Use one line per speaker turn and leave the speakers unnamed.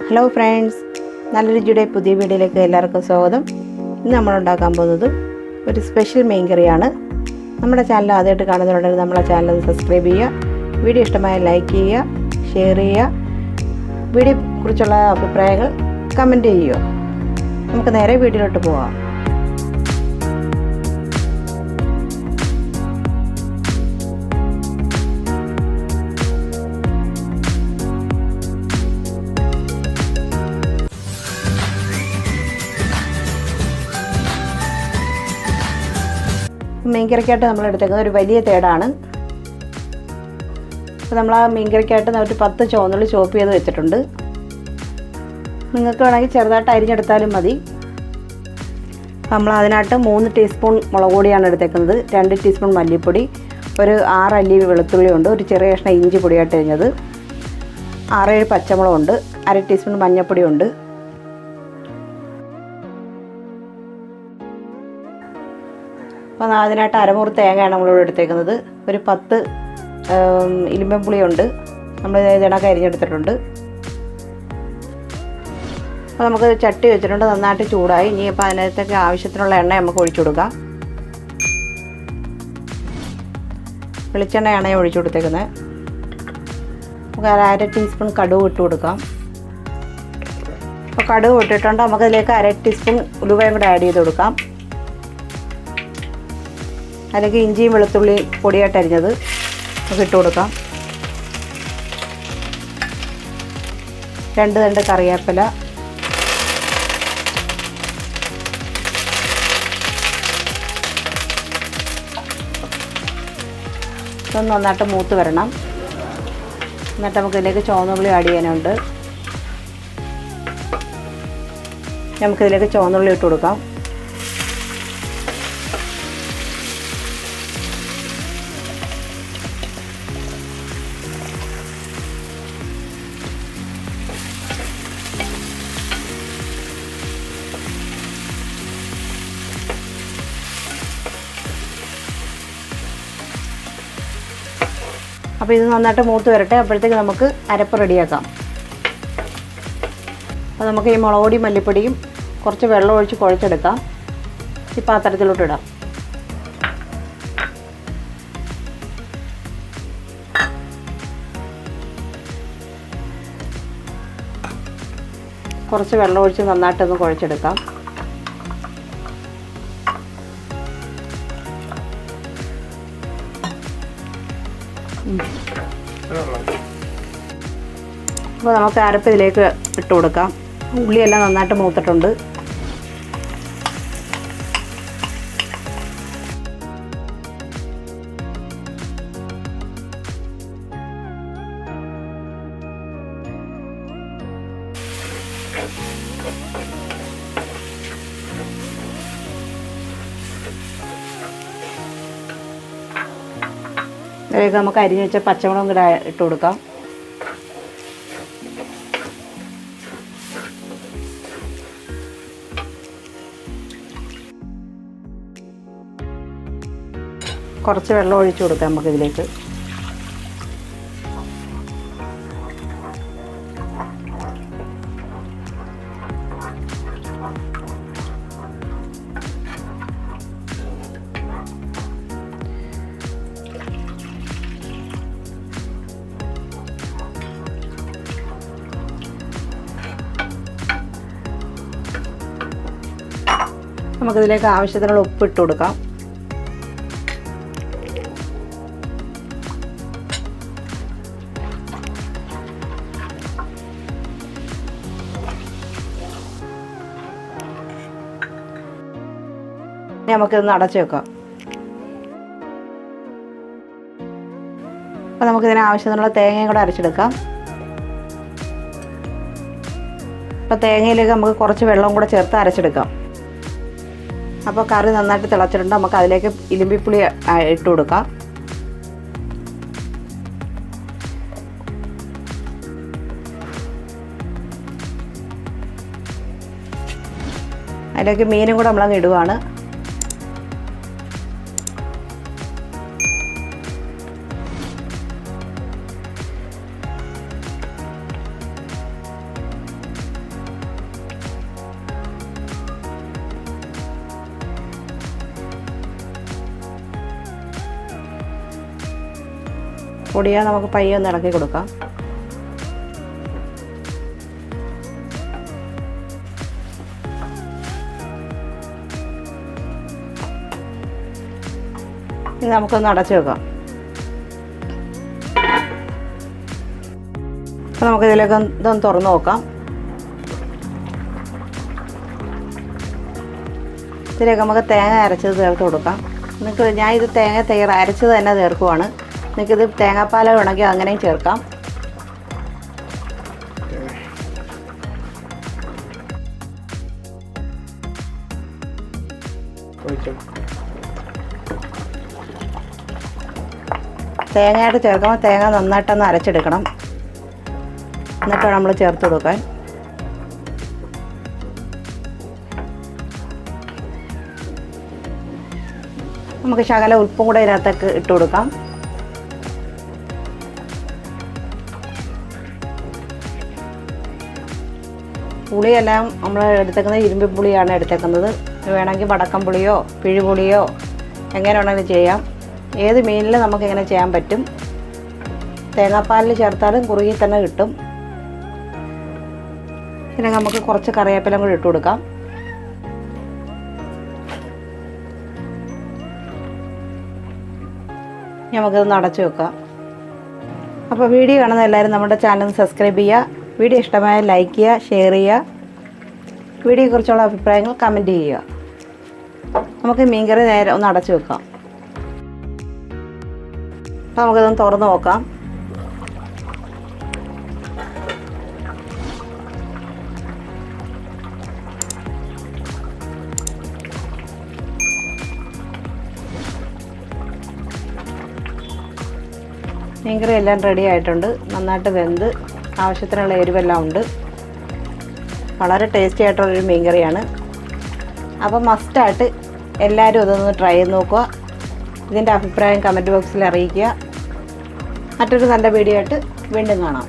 Hello friends, നല്ല രുചിയുടെ പുതിയ വീഡിയോയിലേക്ക് എല്ലാവർക്കും സ്വാഗതം. ഇന്ന് നമ്മൾ ഉണ്ടാക്കാൻ പോകുന്നത് ഒരു സ്പെഷ്യൽ മീൻ കറിയാണ്. നമ്മുടെ ചാനൽ ആദ്യമായിട്ട് കാണുന്നവരുണ്ടെങ്കിൽ നമ്മളെ ചാനൽ സബ്സ്ക്രൈബ് ചെയ്യുക, വീഡിയോ ഇഷ്ടമായ ലൈക്ക് ചെയ്യുക, ഷെയർ ചെയ്യുക, വീഡിയോ കുറിച്ചുള്ള അഭിപ്രായങ്ങൾ കമൻറ്റ് ചെയ്യുക. നമുക്ക് നേരെ വീഡിയോയിലോട്ട് പോകാം. മീൻകറിക്കായിട്ട് നമ്മൾ എടുത്തേക്കുന്നത് ഒരു വലിയ തേടാണ്. അപ്പോൾ നമ്മൾ ആ മീൻകറിക്കായിട്ട് ഒരു 10 ചുവന്നുള്ളി ചോപ്പ് ചെയ്ത് വെച്ചിട്ടുണ്ട്. നിങ്ങൾക്ക് വേണമെങ്കിൽ ചെറുതായിട്ട് അരിഞ്ഞെടുത്താലും മതി. നമ്മൾ അതിനായിട്ട് 3 ടീസ്പൂൺ മുളക് പൊടിയാണ് എടുത്തേക്കുന്നത്, 2 ടീസ്പൂൺ മല്ലിപ്പൊടി, ഒരു 6 അല്ലി വെളുത്തുള്ളി ഉണ്ട്, ഒരു ചെറിയ കഷ്ണം ഇഞ്ചി പൊടിയായിട്ട് അരിഞ്ഞത്, 6-7 പച്ചമുളകുണ്ട്, 1/2 ടീസ്പൂൺ മഞ്ഞൾപ്പൊടി ഉണ്ട്. അപ്പോൾ അതിനായിട്ട് അരമുറി തേങ്ങയാണ് നമ്മളിവിടെ എടുത്തേക്കുന്നത്. ഒരു 10 ഇലിമ്പൻ പുളിയുണ്ട്, നമ്മൾ ഇതിനൊക്കെ അരിഞ്ഞെടുത്തിട്ടുണ്ട്. അപ്പോൾ നമുക്ക് ചട്ടി വെച്ചിട്ടുണ്ട്, നന്നായിട്ട് ചൂടായി. ഇനി അപ്പോൾ അതിനകത്തേക്ക് ആവശ്യത്തിനുള്ള എണ്ണ നമുക്ക് ഒഴിച്ചു കൊടുക്കാം. വെളിച്ചെണ്ണയാണ് ഒഴിച്ചു കൊടുത്തേക്കുന്നത്. നമുക്ക് 1/2 ടീസ്പൂൺ കടുക് ഇട്ട് കൊടുക്കാം. അപ്പോൾ കടുക് ഇട്ടിട്ടുണ്ട്, നമുക്കതിലേക്ക് 1/2 ടീസ്പൂൺ ഉലുവയും കൂടെ ആഡ് ചെയ്ത് കൊടുക്കാം. അതിലേക്ക് ഇഞ്ചിയും വെളുത്തുള്ളി പൊടിയായിട്ട് അരിഞ്ഞത് നമുക്ക് ഇട്ട് കൊടുക്കാം. 2 തണ്ട് കറിവേപ്പില, ഇതൊന്ന് നന്നായിട്ട് മൂത്ത് വരണം. എന്നിട്ട് നമുക്ക് ഇതിലേക്ക് ചുവന്നുള്ളി ആഡ് ചെയ്യാനുണ്ട്. നമുക്കിതിലേക്ക് ചുവന്നുള്ളി ഇട്ട് കൊടുക്കാം. അപ്പോൾ ഇത് നന്നായിട്ട് മൂത്ത് വരട്ടെ. അപ്പോഴത്തേക്ക് നമുക്ക് അരപ്പ് റെഡിയാക്കാം. അപ്പോൾ നമുക്ക് ഈ മുളക് പൊടി മല്ലിപ്പൊടിയും കുറച്ച് വെള്ളം ഒഴിച്ച് കുഴച്ചെടുക്കാം. ഈ പാത്രത്തിലോട്ട് ഇടാം. കുറച്ച് വെള്ളം ഒഴിച്ച് നന്നായിട്ടൊന്ന് കുഴച്ചെടുക്കാം. അപ്പോൾ നമുക്ക് അരപ്പ് ഇതിലേക്ക് ഇട്ട് കൊടുക്കാം. ഉള്ളിയെല്ലാം നന്നായിട്ട് മൂത്തിട്ടുണ്ട്. ഇതിലേക്ക് നമുക്ക് അരിഞ്ഞ് വെച്ച പച്ചമുളകും കൂടെ ഇട്ട് കൊടുക്കാം. കുറച്ച് വെള്ളം ഒഴിച്ചു കൊടുക്കാം നമുക്കിതിലേക്ക്. നമുക്കിതിലേക്ക് ആവശ്യത്തിനുള്ള ഉപ്പ് ഇട്ട് കൊടുക്കാം. നമുക്കിതൊന്ന് അടച്ചു വെക്കാം. അപ്പോൾ നമുക്കിതിന് ആവശ്യത്തിനുള്ള തേങ്ങയും കൂടെ അരച്ചെടുക്കാം. അപ്പോൾ തേങ്ങയിലേക്ക് നമുക്ക് കുറച്ച് വെള്ളം കൂടെ ചേർത്ത് അരച്ചെടുക്കാം. അപ്പോൾ കറി നന്നായിട്ട് തിളച്ചിട്ടുണ്ട്. നമുക്ക് അതിലേക്ക് ഇലിമ്പിപ്പുളി ഇട്ട് കൊടുക്കാം. അതിലേക്ക് മീനും കൂടെ നമ്മളങ്ങ് ഇടുവാണ്. പൊടിയാതെ നമുക്ക് പയ്യെ ഒന്ന് ഇളക്കി കൊടുക്കാം. ഇനി നമുക്കൊന്ന് അടച്ചു വെക്കാം. അപ്പോൾ നമുക്കിതിലേക്ക് ഇതൊന്ന് തുറന്ന് നോക്കാം. ഇതിലേക്ക് നമുക്ക് തേങ്ങ അരച്ചത് ചേർത്ത് കൊടുക്കാം. ഞാൻ ഇത് തേങ്ങ അരച്ചത് തന്നെ ചേർക്കുവാണ്. നിങ്ങൾക്കിത് തേങ്ങാപ്പാൽ വേണമെങ്കിൽ അങ്ങനെയും ചേർക്കാം. തേങ്ങയായിട്ട് ചേർക്കുമ്പോൾ തേങ്ങ നന്നായിട്ടൊന്ന് അരച്ചെടുക്കണം. എന്നിട്ടാണ് നമ്മൾ ചേർത്ത് കൊടുക്കാൻ. നമുക്ക് ശകലം ഉപ്പും കൂടെ ഇതിനകത്തേക്ക് ഇട്ട് കൊടുക്കാം. പുളിയെല്ലാം നമ്മൾ എടുത്തേക്കുന്നത് ഇരുമ്പ് പുളിയാണ് എടുത്തേക്കുന്നത്. വേണമെങ്കിൽ വടക്കം പുളിയോ പിഴുപുളിയോ എങ്ങനെ വേണമെങ്കിലും ചെയ്യാം. ഏത് മീനിലും നമുക്കിങ്ങനെ ചെയ്യാൻ പറ്റും. തേങ്ങാപ്പാലിൽ ചേർത്താലും കുറുകി തന്നെ കിട്ടും. പിന്നെ നമുക്ക് കുറച്ച് കറിവേപ്പില കൂടി ഇട്ട് കൊടുക്കാം. നമുക്കിതൊന്ന് അടച്ചു വെക്കാം. അപ്പോൾ വീഡിയോ കാണുന്ന എല്ലാവരും നമ്മുടെ ചാനൽ സബ്സ്ക്രൈബ് ചെയ്യുക. വീഡിയോ ഇഷ്ടമായ ലൈക്ക് ചെയ്യുക, ഷെയർ ചെയ്യുക. വീഡിയോയെക്കുറിച്ചുള്ള അഭിപ്രായങ്ങൾ കമൻറ്റ് ചെയ്യുക. നമുക്ക് മീൻകറി നേരെ ഒന്ന് അടച്ചു വെക്കാം. അപ്പോൾ നമുക്കിതൊന്ന് തുറന്ന് നോക്കാം. മീൻകറി എല്ലാം റെഡി ആയിട്ടുണ്ട്. നന്നായിട്ട് വെന്ത് ആവശ്യത്തിനുള്ള എരിവെല്ലാം ഉണ്ട്. വളരെ ടേസ്റ്റി ആയിട്ടുള്ളൊരു മീൻകറിയാണ്. അപ്പോൾ മസ്റ്റായിട്ട് എല്ലാവരും അതൊന്ന് ട്രൈ ചെയ്ത് നോക്കുക. ഇതിൻ്റെ അഭിപ്രായം കമൻറ്റ് ബോക്സിൽ അറിയിക്കുക. മറ്റൊരു നല്ല വീഡിയോ ആയിട്ട് വീണ്ടും കാണാം.